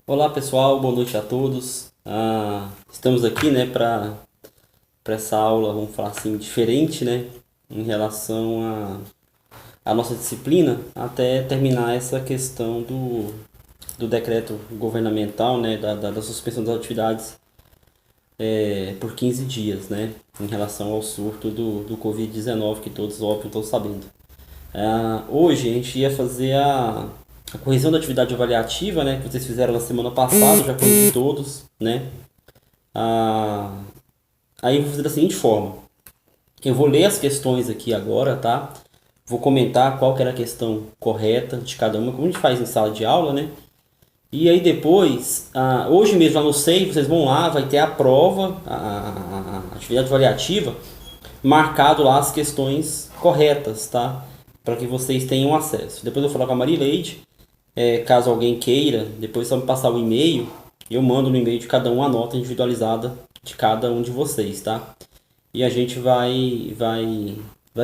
Olá pessoal, boa noite a todos. Estamos aqui, né, para essa aula, vamos falar assim, diferente, né, em relação à nossa disciplina, até terminar essa questão do decreto governamental, né, da suspensão das atividades por 15 dias, né, em relação ao surto do Covid-19, que todos, óbvio, estão sabendo. Hoje a gente ia fazer a correção da atividade avaliativa, né, que vocês fizeram na semana passada, já corrigi todos, né. Ah, Aí eu vou fazer da seguinte forma: eu vou ler as questões aqui agora, tá? Vou comentar qual que era a questão correta de cada uma, como a gente faz em sala de aula, né? E aí depois, hoje mesmo lá no SEI, vocês vão lá, vai ter a prova, a atividade avaliativa, marcado lá as questões corretas, tá? Para que vocês tenham acesso. Depois eu vou falar com a Marileide, caso alguém queira, depois só me passar o e-mail, eu mando no e-mail de cada um a nota individualizada de cada um de vocês, tá? E a gente vai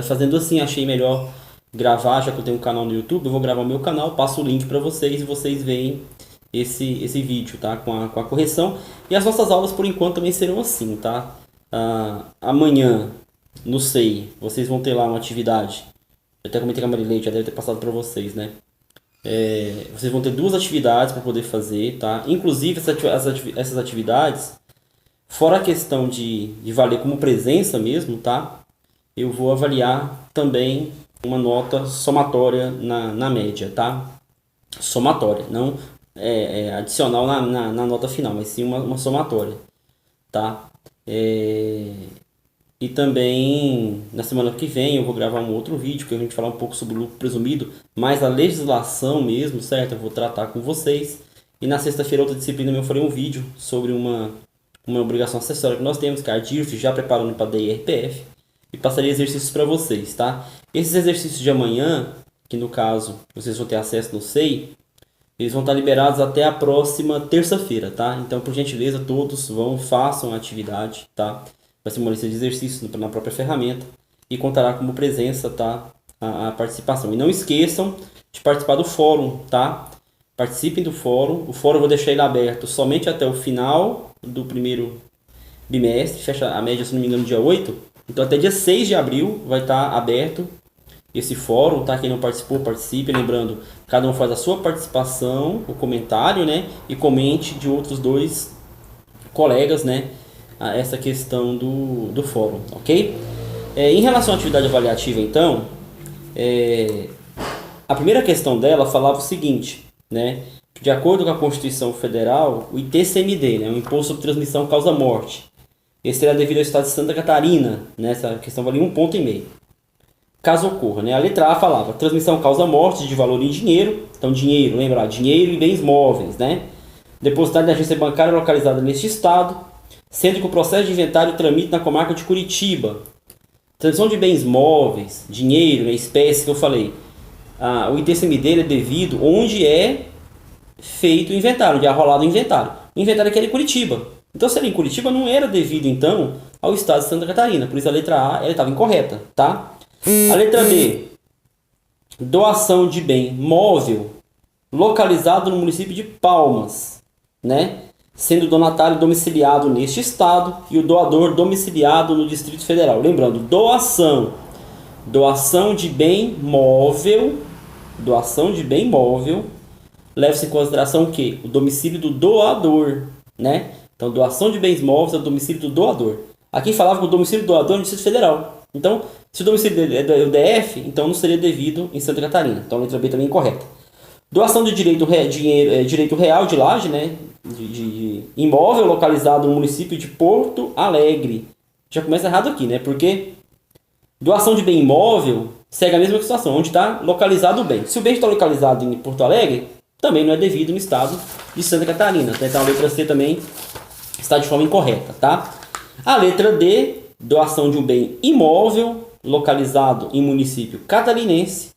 fazendo assim. Achei melhor gravar, já que eu tenho um canal no YouTube, eu vou gravar o meu canal, passo o link para vocês e vocês veem esse vídeo, tá? Com a correção. E as nossas aulas por enquanto também serão assim, tá? Amanhã, no SEI, vocês vão ter lá uma atividade. Eu até comentei com a Marileide, já deve ter passado para vocês, né? Vocês vão ter duas atividades para poder fazer, tá? Inclusive essas atividades, fora a questão de valer como presença mesmo, tá? Eu vou avaliar também uma nota somatória na média, tá? Somatória, não adicional na nota final, mas sim uma somatória, tá? E também na semana que vem eu vou gravar um outro vídeo que a gente falar um pouco sobre o lucro presumido, mais a legislação mesmo, certo? Eu vou tratar com vocês. E na sexta-feira, outra disciplina, eu farei um vídeo sobre uma obrigação acessória que nós temos, que é a DIRF, já preparando para a DIRPF, e passarei exercícios para vocês, tá? Esses exercícios de amanhã, que no caso vocês vão ter acesso no SEI, eles vão estar liberados até a próxima terça-feira, tá? Então, por gentileza, todos façam a atividade, tá? Vai ser uma lista de exercícios na própria ferramenta e contará como presença, tá? A participação. E não esqueçam de participar do fórum, tá? Participem do fórum. O fórum eu vou deixar ele aberto somente até o final do primeiro bimestre. Fecha a média, se não me engano, dia 8. Então, até dia 6 de abril vai estar aberto esse fórum, tá? Quem não participou, participe. Lembrando, cada um faz a sua participação, o comentário, né? E comente de outros dois colegas, né? Essa questão do fórum, ok? Em relação à atividade avaliativa, então, a primeira questão dela falava o seguinte, né? De acordo com a Constituição Federal, o ITCMD, né? O Imposto sobre Transmissão Causa Morte, esse será devido ao Estado de Santa Catarina, né? Essa questão valia 1,5 ponto. Caso ocorra, né? A letra A falava transmissão causa morte de valor em dinheiro. Então, dinheiro, lembra? Dinheiro e bens móveis, né? Depositado na agência bancária localizada neste estado, sendo que o processo de inventário tramita na comarca de Curitiba. Transmissão de bens móveis, dinheiro, né? Espécie que eu falei. O ITCMD é devido onde é feito o inventário, onde é arrolado o inventário. O inventário aqui era em Curitiba. Então, se era em Curitiba, não era devido, então, ao estado de Santa Catarina. Por isso, a letra A ela estava incorreta, tá? A letra B, doação de bem móvel localizado no município de Palmas, né? Sendo o donatário domiciliado neste estado e o doador domiciliado no Distrito Federal. Lembrando, doação de bem móvel, leva-se em consideração o quê? O domicílio do doador, né? Então, doação de bens móveis é o domicílio do doador. Aqui falava que o domicílio do doador é no Distrito Federal. Então, se o domicílio dele é do DF, então não seria devido em Santa Catarina. Então, a letra B também é incorreta. Doação de direito real de laje, né? De imóvel localizado no município de Porto Alegre. Já começa errado aqui, né? Porque doação de bem imóvel segue a mesma situação, onde está localizado o bem. Se o bem está localizado em Porto Alegre, também não é devido no estado de Santa Catarina. Então, a letra C também está de forma incorreta, tá? A letra D, doação de um bem imóvel localizado em município catarinense,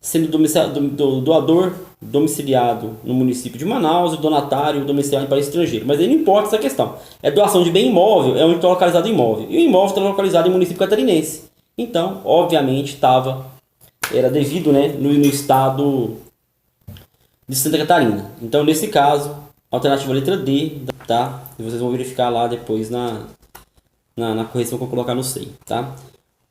sendo do doador domiciliado no município de Manaus e o donatário domiciliado em país estrangeiro. Mas aí não importa essa questão. É doação de bem imóvel, é onde está localizado o imóvel. E o imóvel está localizado em município catarinense. Então, obviamente, era devido, né, no estado de Santa Catarina. Então, nesse caso, Alternativa letra D, tá? E vocês vão verificar lá depois na correção que eu colocar no SEI, tá?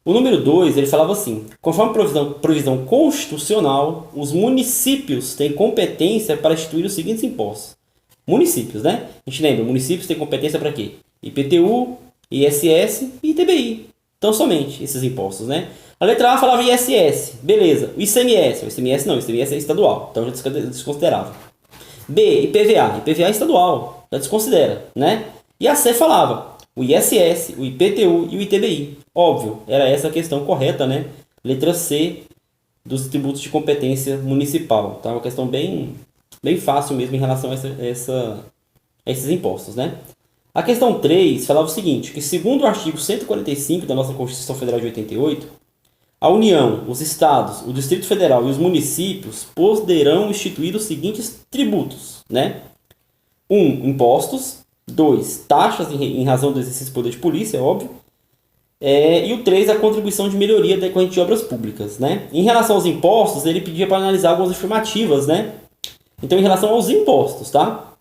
O número 2, ele falava assim: conforme provisão constitucional, os municípios têm competência para instituir os seguintes impostos. Municípios, né? A gente lembra, municípios têm competência para quê? IPTU, ISS e ITBI. Então, somente esses impostos, né? A letra A falava ISS, beleza. O ICMS, o ICMS não, o ICMS é estadual, então já desconsiderava. B, IPVA, IPVA é estadual, já desconsidera, né? E a C falava o ISS, o IPTU e o ITBI. Óbvio, era essa a questão correta, né? Letra C dos tributos de competência municipal, tá? Uma questão bem fácil mesmo em relação a esses impostos, né? A questão 3 falava o seguinte, que segundo o artigo 145 da nossa Constituição Federal de 88, a União, os Estados, o Distrito Federal e os municípios poderão instituir os seguintes tributos, né? 1. Impostos. 2. Taxas em razão do exercício do poder de polícia, é óbvio. E o 3. A contribuição de melhoria decorrente de obras públicas, né? Em relação aos impostos, ele pedia para analisar algumas afirmativas, né? Então, em relação aos impostos, tá?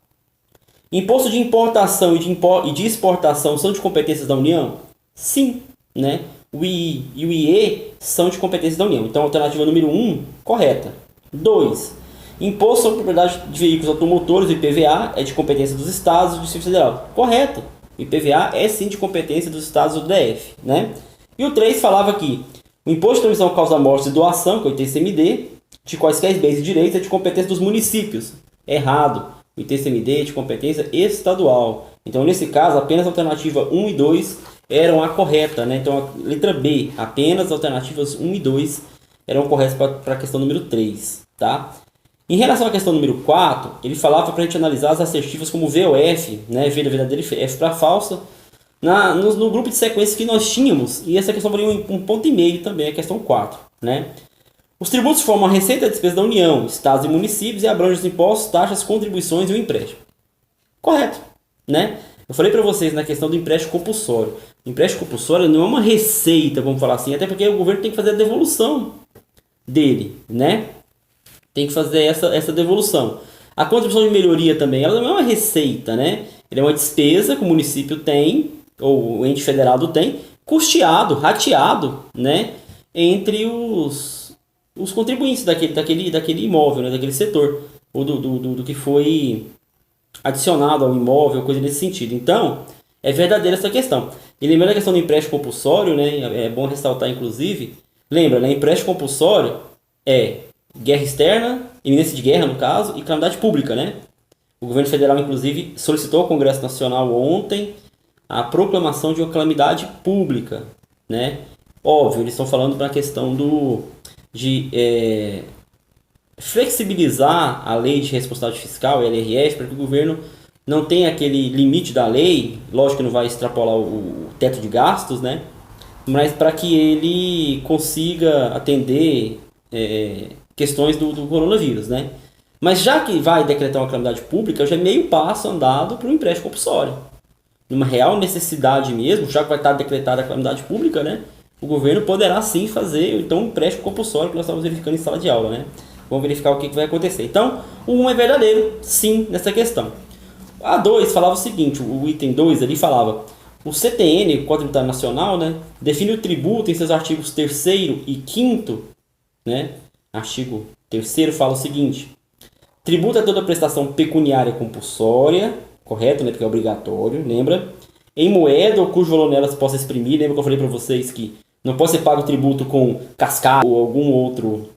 Imposto de importação e de exportação são de competências da União? Sim, né? O II e o IE são de competência da União. Então, a alternativa número 1, correta. 2. Imposto sobre propriedade de veículos automotores, o IPVA, é de competência dos estados e do Distrito Federal. Correto. O IPVA é sim de competência dos estados do DF, né? E o 3 falava que o imposto de transmissão causa-morte e doação, que é o ITCMD, de quaisquer bens e direitos, é de competência dos municípios. Errado. O ITCMD é de competência estadual. Então, nesse caso, apenas a alternativa 1 e 2 eram a correta, né? Então, a letra B, apenas as alternativas 1 e 2 eram corretas para a questão número 3, tá? Em relação à questão número 4, ele falava para a gente analisar as assertivas como VOF, né? V da verdadeira e F para falsa, no grupo de sequências que nós tínhamos, e essa questão valia um ponto e meio também, a questão 4, né? Os tributos formam a receita e a despesa da União, estados e municípios e abrangem os impostos, taxas, contribuições e o empréstimo. Correto, né? Eu falei para vocês na questão do empréstimo compulsório. O empréstimo compulsório não é uma receita, vamos falar assim, até porque o governo tem que fazer a devolução dele, né? Tem que fazer essa devolução. A contribuição de melhoria também, ela não é uma receita, né? Ela é uma despesa que o município tem, ou o ente federado tem, custeado, rateado, né? Entre os contribuintes daquele imóvel, né? Daquele setor, ou do que foi adicionado ao imóvel, coisa nesse sentido. Então, é verdadeira essa questão. E lembrando a questão do empréstimo compulsório, né? É bom ressaltar, inclusive, lembra, né? Empréstimo compulsório é guerra externa, iminência de guerra, no caso, e calamidade pública, né? O governo federal, inclusive, solicitou ao Congresso Nacional ontem a proclamação de uma calamidade pública, né? Óbvio, eles estão falando para a questão de flexibilizar a lei de responsabilidade fiscal, a LRF, para que o governo não tenha aquele limite da lei, lógico que não vai extrapolar o teto de gastos, né? Mas para que ele consiga atender questões do coronavírus, né? Mas já que vai decretar uma calamidade pública, já é meio passo andado para o empréstimo compulsório. Numa real necessidade mesmo, já que vai estar decretada a calamidade pública, né? O governo poderá sim fazer então um empréstimo compulsório que nós estamos verificando em sala de aula, né? Vamos verificar o que vai acontecer. Então, o 1 é verdadeiro, sim, nessa questão. A 2 falava o seguinte, o item 2 ali falava, o CTN, o Código Tributário Nacional, né, define o tributo em seus artigos 3º e 5º, né? Artigo 3º fala o seguinte, tributo é toda prestação pecuniária compulsória, correto, né, porque é obrigatório, lembra? Em moeda ou cujo valor nela se possa exprimir, lembra que eu falei para vocês que não pode ser pago tributo com cascata ou algum outro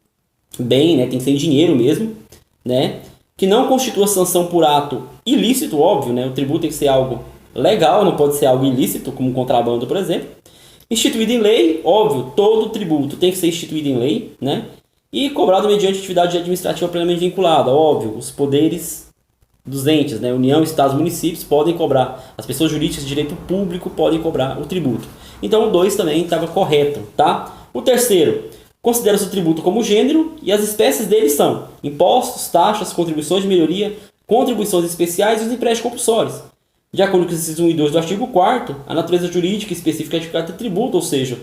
bem, né, tem que ser em dinheiro mesmo, né? Que não constitua sanção por ato ilícito, óbvio, né? O tributo tem que ser algo legal, não pode ser algo ilícito, como contrabando, por exemplo. Instituído em lei, óbvio, todo tributo tem que ser instituído em lei, né? E cobrado mediante atividade administrativa plenamente vinculada, óbvio, os poderes dos entes, né? União, Estados, municípios podem cobrar, as pessoas jurídicas de direito público podem cobrar o tributo. Então o 2 também estava correto, tá? O 3º, considera-se o tributo como gênero e as espécies dele são impostos, taxas, contribuições de melhoria, contribuições especiais e os empréstimos compulsórios. De acordo com os incisos 1 e 2 do artigo 4º, a natureza jurídica específica de cada tributo, ou seja,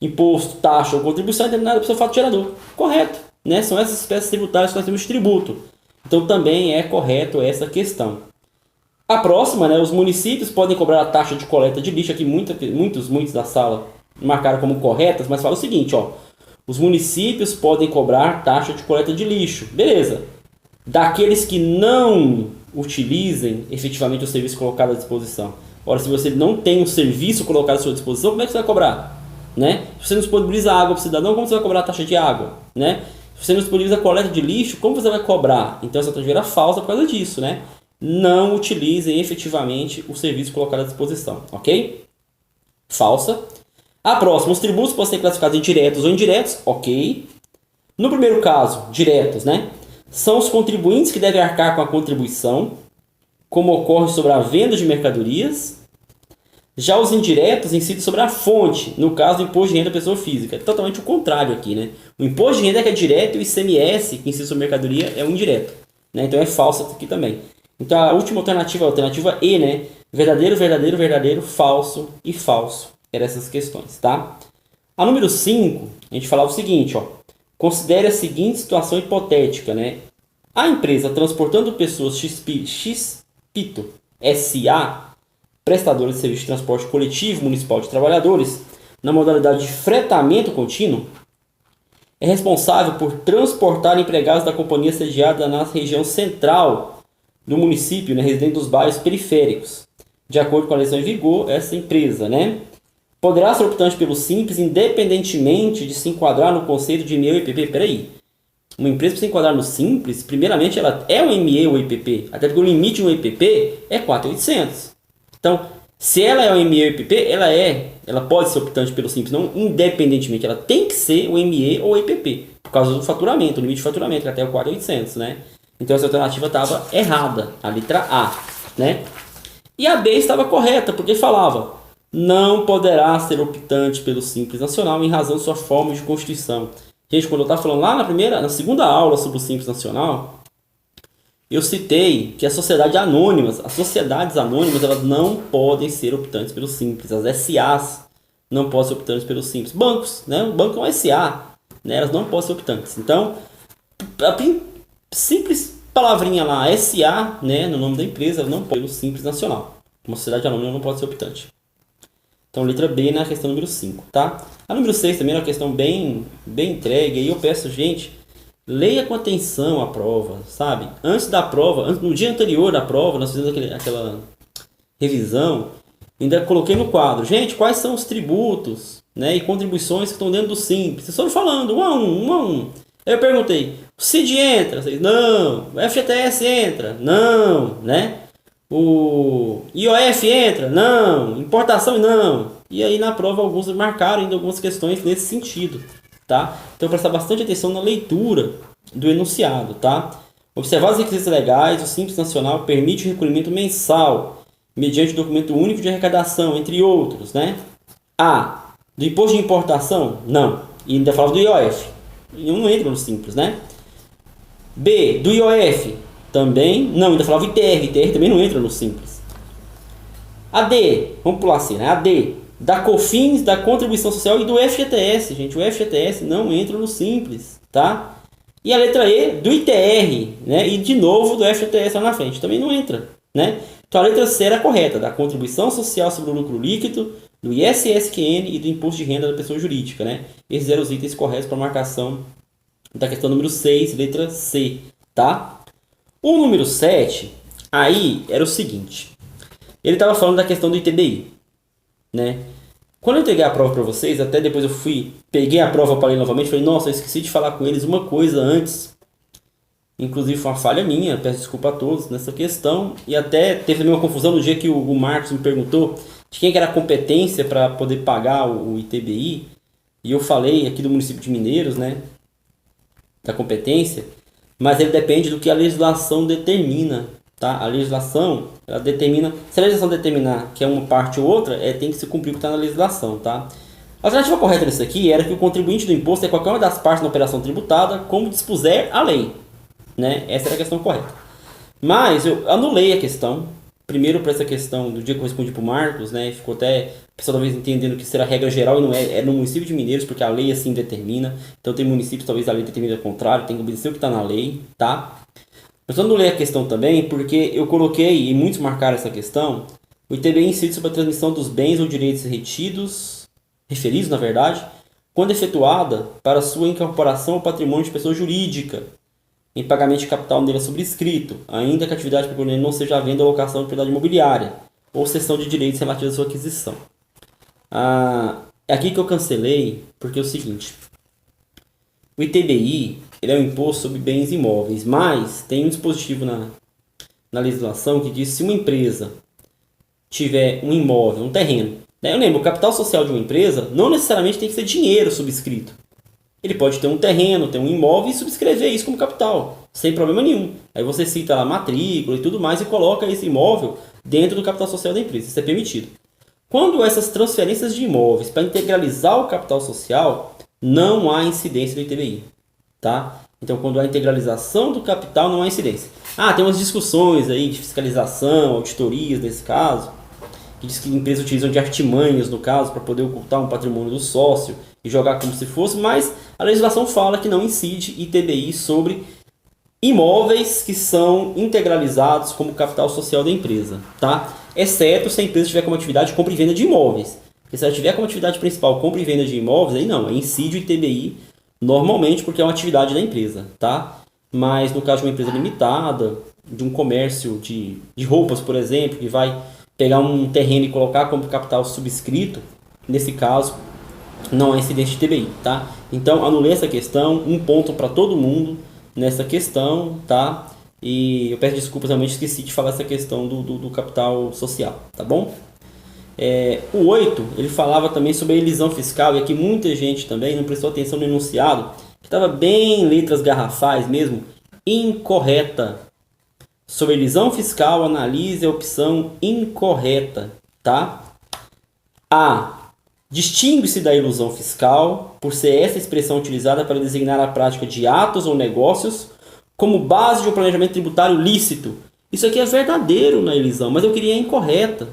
imposto, taxa ou contribuição é determinada pelo seu fato gerador. Correto, né? São essas espécies tributárias que nós temos de tributo. Então também é correto essa questão. A próxima, né, os municípios podem cobrar a taxa de coleta de lixo, aqui muitos da sala marcaram como corretas, mas fala o seguinte, ó, os municípios podem cobrar taxa de coleta de lixo, beleza, daqueles que não utilizem efetivamente o serviço colocado à disposição. Ora, se você não tem um serviço colocado à sua disposição, como é que você vai cobrar? Né? Se você não disponibiliza água para o cidadão, como você vai cobrar a taxa de água? Né? Se você não disponibiliza a coleta de lixo, como você vai cobrar? Então essa taxa era falsa por causa disso, né? Não utilizem efetivamente o serviço colocado à disposição, ok? Falsa. A próxima, os tributos podem ser classificados em diretos ou indiretos, ok? No primeiro caso, diretos, né? São os contribuintes que devem arcar com a contribuição, como ocorre sobre a venda de mercadorias. Já os indiretos incidem sobre a fonte, no caso do imposto de renda da pessoa física. É totalmente o contrário aqui, né? O imposto de renda é que é direto e o ICMS, que incide sobre mercadoria, é o indireto. Né? Então é falso aqui também. Então a última alternativa é a alternativa E, né? Verdadeiro, verdadeiro, verdadeiro, falso e falso. Eram essas questões, tá? A número 5, a gente falava o seguinte, ó. Considere a seguinte situação hipotética, né? A empresa transportando pessoas Xpito SA, prestadores de serviço de transporte coletivo municipal de trabalhadores, na modalidade de fretamento contínuo, é responsável por transportar empregados da companhia sediada na região central do município, né, residente dos bairros periféricos. De acordo com a legislação em vigor, essa empresa, né, poderá ser optante pelo Simples, independentemente de se enquadrar no conceito de ME ou IPP. Peraí, uma empresa para se enquadrar no Simples, primeiramente ela é um ME ou IPP, até porque o limite de um IPP é 4.800. Então, se ela é um ME ou IPP, ela pode ser optante pelo Simples, não independentemente, ela tem que ser o ME ou IPP, por causa do faturamento, o limite de faturamento, que até o 4.800, né? Então essa alternativa estava errada, a letra A, né? E a B estava correta, porque falava: não poderá ser optante pelo Simples Nacional em razão de sua forma de constituição. Gente, quando eu estava falando lá na segunda aula sobre o Simples Nacional, eu citei que as sociedades anônimas, elas não podem ser optantes pelo Simples. As SAs não podem ser optantes pelo Simples. Bancos, né? O banco é um SA, né? Elas não podem ser optantes. Então, a simples palavrinha lá, SA, né, no nome da empresa, não pode ser Simples Nacional. Uma sociedade anônima não pode ser optante. Então, letra B na questão número 5, tá? A número 6 também é uma questão bem entregue. Aí eu peço, gente, leia com atenção a prova, sabe? Antes da prova, no dia anterior da prova, nós fizemos aquela revisão, ainda coloquei no quadro, gente, quais são os tributos, né, e contribuições que estão dentro do Simples? Vocês foram falando, um a um. Aí eu perguntei, o CID entra? Vocês, não. O FGTS entra? Não, né? O IOF entra? Não. Importação? Não. E aí na prova alguns marcaram ainda algumas questões nesse sentido, tá? Então prestar bastante atenção na leitura do enunciado, tá? Observar os requisitos legais, o Simples Nacional permite o recolhimento mensal mediante documento único de arrecadação, entre outros, né? A. Do imposto de importação? Não. E ainda falava do IOF. E não entra no Simples, né? B. Do IOF? Também não. Ainda falava ITR. ITR também não entra no Simples. A D. Vamos pular assim, né? A D. Da COFINS, da Contribuição Social e do FGTS, gente. O FGTS não entra no Simples, tá? E a letra E. Do ITR, né? E de novo do FGTS lá na frente. Também não entra, né? Então a letra C era correta. Da Contribuição Social sobre o Lucro Líquido, do ISSQN e do Imposto de Renda da Pessoa Jurídica, né? Esses eram os itens corretos para marcação da questão número 6, letra C, tá? O número 7, aí era o seguinte. Ele estava falando da questão do ITBI, né? Quando eu entreguei a prova para vocês, até depois eu peguei a prova para ler novamente, falei, nossa, eu esqueci de falar com eles uma coisa antes. Inclusive foi uma falha minha, peço desculpa a todos nessa questão. E até teve também uma confusão no dia que o Marcos me perguntou de quem que era a competência para poder pagar o ITBI. E eu falei aqui do município de Mineiros, né? Da competência. Mas ele depende do que a legislação determina, tá? A legislação, ela determina... Se a legislação determinar que é uma parte ou outra, tem que se cumprir o que está na legislação, tá? A alternativa correta nisso aqui era que o contribuinte do imposto é qualquer uma das partes da operação tributada, como dispuser a lei, né? Essa era a questão correta. Mas eu anulei a questão. Primeiro para essa questão do dia que eu respondi para o Marcos, né? Ficou até o pessoal talvez entendendo que será regra geral e não é no município de Mineiros, porque a lei assim determina. Então tem municípios, talvez a lei determine o contrário, tem que obedecer o que está na lei, tá? Eu só não ler a questão também, porque eu coloquei, e muitos marcaram essa questão, o ITBI incide sobre a transmissão dos bens ou direitos referidos, na verdade, quando efetuada para sua incorporação ao patrimônio de pessoa jurídica, em pagamento de capital nele subscrito, ainda que a atividade proponente não seja a venda ou locação de propriedade imobiliária, ou cessão de direitos relativos à sua aquisição. É aqui que eu cancelei, porque é o seguinte, o ITBI ele é um imposto sobre bens imóveis, mas tem um dispositivo na legislação que diz que se uma empresa tiver um imóvel, um terreno, né? Eu lembro, o capital social de uma empresa não necessariamente tem que ser dinheiro subscrito. Ele pode ter um terreno, ter um imóvel e subscrever isso como capital, sem problema nenhum. Aí você cita lá a matrícula e tudo mais e coloca esse imóvel dentro do capital social da empresa. Isso é permitido. Quando essas transferências de imóveis para integralizar o capital social, não há incidência do ITBI. Tá? Então, quando há integralização do capital, não há incidência. Tem umas discussões aí de fiscalização, auditorias nesse caso, que diz que empresas utilizam de artimanhas, no caso, para poder ocultar um patrimônio do sócio e jogar como se fosse, mas a legislação fala que não incide ITBI sobre imóveis que são integralizados como capital social da empresa, tá? Exceto se a empresa tiver como atividade compra e venda de imóveis. Porque se ela tiver como atividade principal compra e venda de imóveis, aí não, aí incide o ITBI normalmente porque é uma atividade da empresa, tá? Mas no caso de uma empresa limitada, de um comércio de roupas, por exemplo, que vai pegar um terreno e colocar como capital subscrito, nesse caso, não há incidência de ITBI, tá? Então, anulei essa questão, um ponto para todo mundo nessa questão, tá? E eu peço desculpas, realmente esqueci de falar essa questão do capital social, tá bom? O 8, ele falava também sobre a elisão fiscal, e aqui muita gente também não prestou atenção no enunciado, que estava bem letras garrafais mesmo, incorreta. Sobre elisão fiscal, analise a opção incorreta, tá? A. Distingue-se da ilusão fiscal por ser essa expressão utilizada para designar a prática de atos ou negócios como base de um planejamento tributário lícito. Isso aqui é verdadeiro na elisão, mas eu queria a incorreta,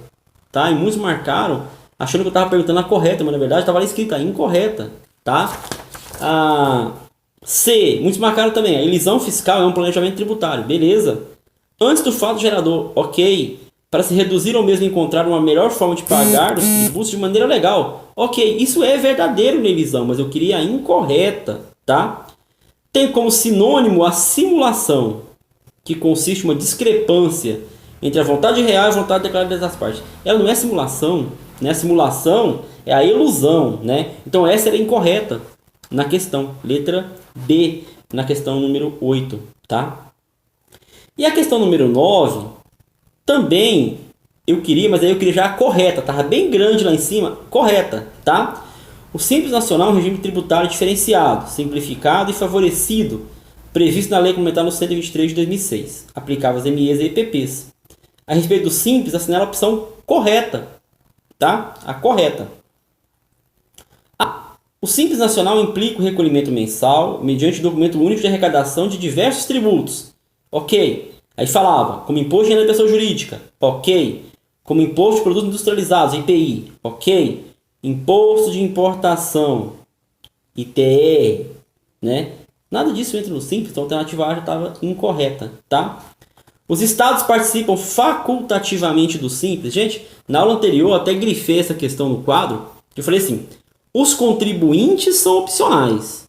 tá? E muitos marcaram achando que eu estava perguntando a correta, mas na verdade estava lá escrita incorreta, tá? C. Muitos marcaram também. A elisão fiscal é um planejamento tributário, beleza? Antes do fato gerador, ok. Para se reduzir ou mesmo encontrar uma melhor forma de pagar os tributos de maneira legal. Ok, isso é verdadeiro na elisão, mas eu queria a incorreta, tá? Tem como sinônimo a simulação, que consiste em uma discrepância entre a vontade real e a vontade declarada das partes. Ela não é simulação, né? A simulação é a ilusão, né? Então essa era incorreta na questão, letra B, na questão número 8, tá? E a questão número 9, também eu queria, mas aí eu queria já a correta, estava bem grande lá em cima, correta, tá? O Simples Nacional é um regime tributário diferenciado, simplificado e favorecido, previsto na Lei Complementar no 123 de 2006, aplicável às MEs e EPPs. A respeito do Simples, assinala a opção correta, tá? A correta. O Simples Nacional implica o recolhimento mensal mediante documento único de arrecadação de diversos tributos. Ok. Aí falava, como imposto de renda da pessoa jurídica. Ok. Como imposto de produtos industrializados, IPI. Ok. Imposto de importação, ITR, né? Nada disso entra no Simples, então a alternativa A já estava incorreta, tá? Os estados participam facultativamente do Simples. Gente, na aula anterior eu até grifei essa questão no quadro. Eu falei assim, os contribuintes são opcionais,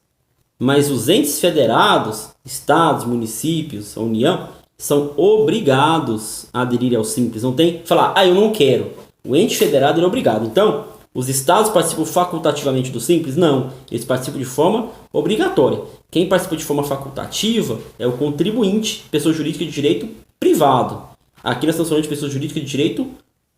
mas os entes federados, estados, municípios, a União, são obrigados a aderir ao Simples. Não tem que falar, eu não quero. O ente federado é obrigado. Então, os estados participam facultativamente do Simples? Não, eles participam de forma obrigatória. Quem participa de forma facultativa é o contribuinte, pessoa jurídica de direito privado. Aqui nós estamos falando de pessoa jurídica de direito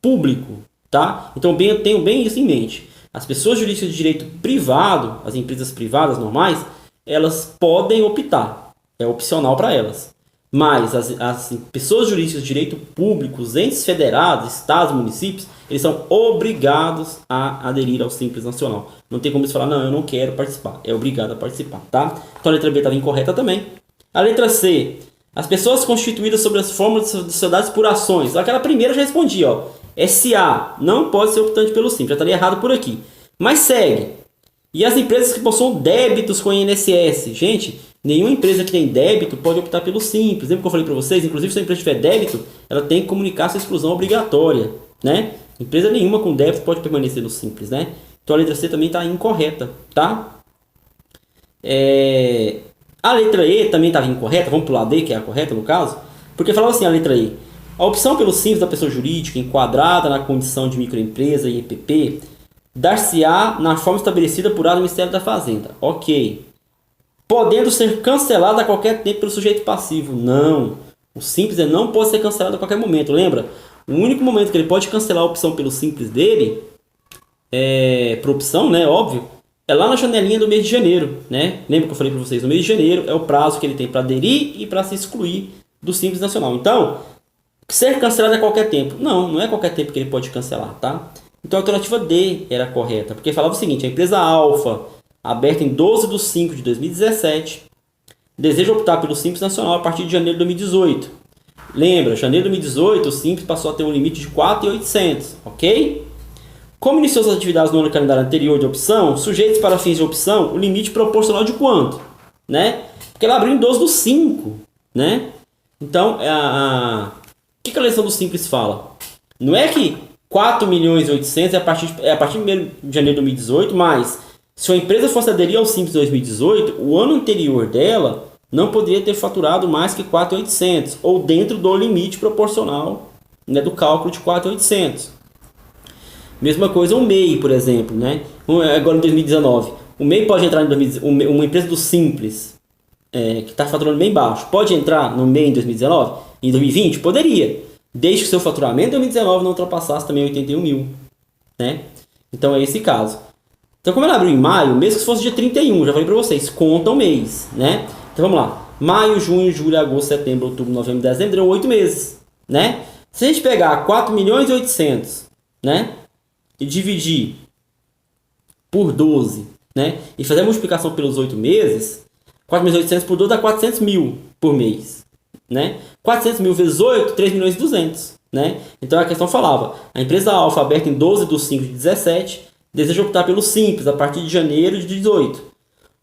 público, tá? Então, tenham bem isso em mente. As pessoas jurídicas de direito privado, as empresas privadas normais, elas podem optar. É opcional para elas. Mas as pessoas jurídicas de direito público, os entes federados, estados, municípios, eles são obrigados a aderir ao Simples Nacional. Não tem como eles falar, não, eu não quero participar. É obrigado a participar, tá? Então a letra B estava incorreta também. A letra C. As pessoas constituídas sobre as fórmulas de sociedades por ações. Aquela primeira eu já respondi, ó. SA não pode ser optante pelo Simples. Já estaria errado por aqui. Mas segue. E as empresas que possuam débitos com o INSS. Gente, Nenhuma empresa que tem débito pode optar pelo simples. Lembra que eu falei para vocês? Inclusive, se a empresa tiver débito, ela tem que comunicar sua exclusão obrigatória, né? Empresa nenhuma com débito pode permanecer no simples, né? Então a letra C também está incorreta, tá? A letra E também estava incorreta. Vamos pular D, que é a correta no caso. Porque falava assim a letra E. A opção pelo simples da pessoa jurídica enquadrada na condição de microempresa e EPP dar-se-á na forma estabelecida por ato do Ministério da Fazenda. Ok. Podendo ser cancelada a qualquer tempo pelo sujeito passivo. Não. O simples não pode ser cancelado a qualquer momento. Lembra? O único momento que ele pode cancelar a opção pelo simples dele, por opção, né? Óbvio, é lá na janelinha do mês de janeiro, né? Lembra que eu falei para vocês? No mês de janeiro é o prazo que ele tem para aderir e para se excluir do Simples Nacional. Então, ser cancelado a qualquer tempo. Não é qualquer tempo que ele pode cancelar, tá? Então a alternativa D era correta, porque falava o seguinte: a empresa Alfa, aberta em 12/5/2017, deseja optar pelo Simples Nacional a partir de janeiro de 2018. Lembra, janeiro de 2018 o Simples passou a ter um limite de 4.800, ok? Como iniciou suas atividades no ano calendário anterior de opção, sujeitos para fins de opção, o limite proporcional de quanto? Né? Porque ela abriu em 12/5, né? Então, o que a legislação do Simples fala? Não é que 4.800.000 é a partir de 1º de janeiro de 2018, mas se a empresa fosse aderir ao Simples 2018, o ano anterior dela não poderia ter faturado mais que 4.800, ou dentro do limite proporcional, né, do cálculo de 4.800. Mesma coisa o MEI, por exemplo, né? Agora em 2019. O MEI pode entrar em 2019, uma empresa do Simples, que está faturando bem baixo, pode entrar no MEI em 2019? Em 2020? Poderia, desde que o seu faturamento em 2019 não ultrapassasse também 81 mil, né? Então é esse caso. Então, como ela abriu em maio, mesmo que fosse dia 31, já falei para vocês, conta o mês, né? Então vamos lá. Maio, junho, julho, agosto, setembro, outubro, novembro, dezembro, deu 8 meses, né? Se a gente pegar 4.800.000, né? E dividir por 12, né? E fazer a multiplicação pelos 8 meses, 4.800 por 12 dá 400 mil por mês, né? 400 mil vezes 8, 3.200.000, né? Então a questão falava, a empresa Alfa, aberta em 12/5/17, deseja optar pelo Simples a partir de janeiro de 18.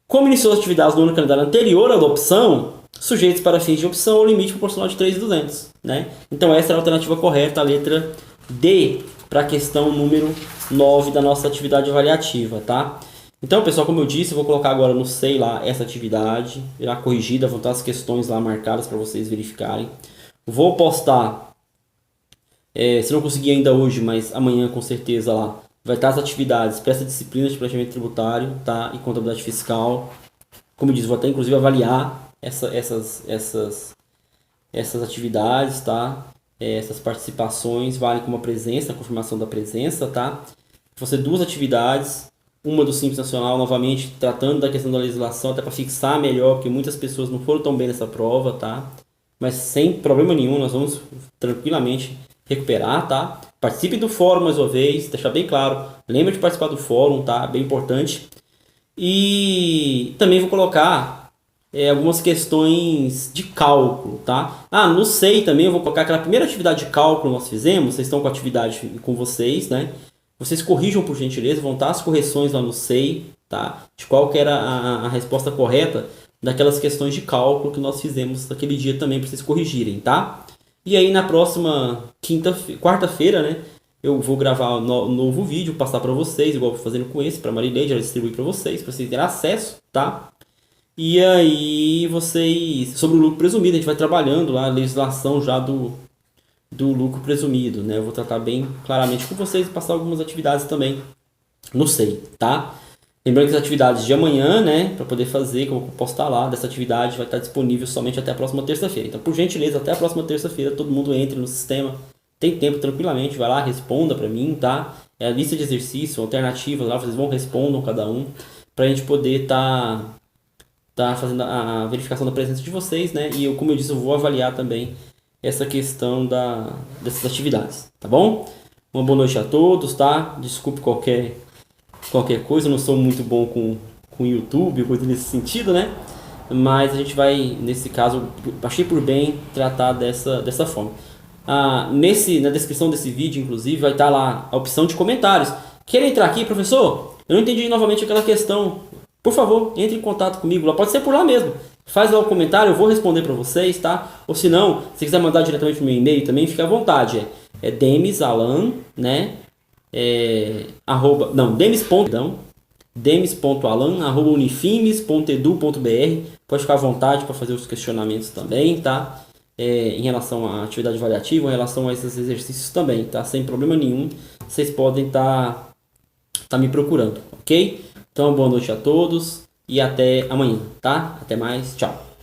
Como iniciou as atividades no ano calendário anterior à da opção, sujeitos para fins de opção ao limite proporcional de 3.200, né? Então essa é a alternativa correta, a letra D, para a questão número 9 da nossa atividade avaliativa, tá? Então, pessoal, como eu disse, eu vou colocar agora no SEI lá essa atividade, já corrigida, vão estar as questões lá marcadas para vocês verificarem. Vou postar, se não conseguir ainda hoje, mas amanhã com certeza lá, vai estar as atividades para essa disciplina de planejamento tributário, tá? E contabilidade fiscal. Como eu disse, vou até inclusive avaliar essas atividades, tá? Essas participações valem como a presença, a confirmação da presença, tá? Vão ser 2 atividades, uma do Simples Nacional, novamente tratando da questão da legislação, até para fixar melhor, porque muitas pessoas não foram tão bem nessa prova, tá? Mas sem problema nenhum, nós vamos tranquilamente recuperar, tá? Participe do fórum mais uma vez, deixar bem claro, lembre de participar do fórum, tá? Bem importante. E também vou colocar algumas questões de cálculo, tá? No SEI também eu vou colocar aquela primeira atividade de cálculo que nós fizemos, vocês estão com a atividade com vocês, né? Vocês corrijam por gentileza, vão estar as correções lá no SEI, tá? De qual que era a resposta correta daquelas questões de cálculo que nós fizemos naquele dia também para vocês corrigirem, tá? E aí na próxima quarta-feira, né? Eu vou gravar um novo vídeo, passar para vocês, igual eu vou fazendo com esse, para a Marileide, ela distribuir para vocês terem acesso, tá? E aí vocês, sobre o lucro presumido, a gente vai trabalhando lá a legislação já do lucro presumido, né? Eu vou tratar bem claramente com vocês e passar algumas atividades também no SEI, tá? Lembrando que as atividades de amanhã, né, para poder fazer, que eu vou postar lá, dessa atividade vai estar disponível somente até a próxima terça-feira. Então, por gentileza, até a próxima terça-feira, todo mundo entre no sistema, tem tempo tranquilamente, vai lá, responda para mim, tá? É a lista de exercícios, alternativas lá, vocês vão respondam cada um, para a gente poder tá fazendo a verificação da presença de vocês, né? E como eu disse, eu vou avaliar também essa questão dessas atividades, tá bom? Uma boa noite a todos, tá? Desculpe qualquer coisa, eu não sou muito bom com YouTube, coisa nesse sentido, né? Mas a gente vai, nesse caso, achei por bem tratar dessa forma. Na descrição desse vídeo, inclusive, vai estar lá a opção de comentários. Quer entrar aqui, professor? Eu não entendi novamente aquela questão. Por favor, entre em contato comigo lá. Pode ser por lá mesmo. Faz lá o comentário, eu vou responder para vocês, tá? Ou se não, se quiser mandar diretamente no meu e-mail também, fica à vontade. É Demis Alan, né? Arroba, não, demis.alan@unifimes.edu.br. Pode ficar à vontade para fazer os questionamentos também, tá? Em relação à atividade avaliativa, em relação a esses exercícios também, tá? Sem problema nenhum, vocês podem tá me procurando, ok? Então, boa noite a todos e até amanhã, tá? Até mais, tchau.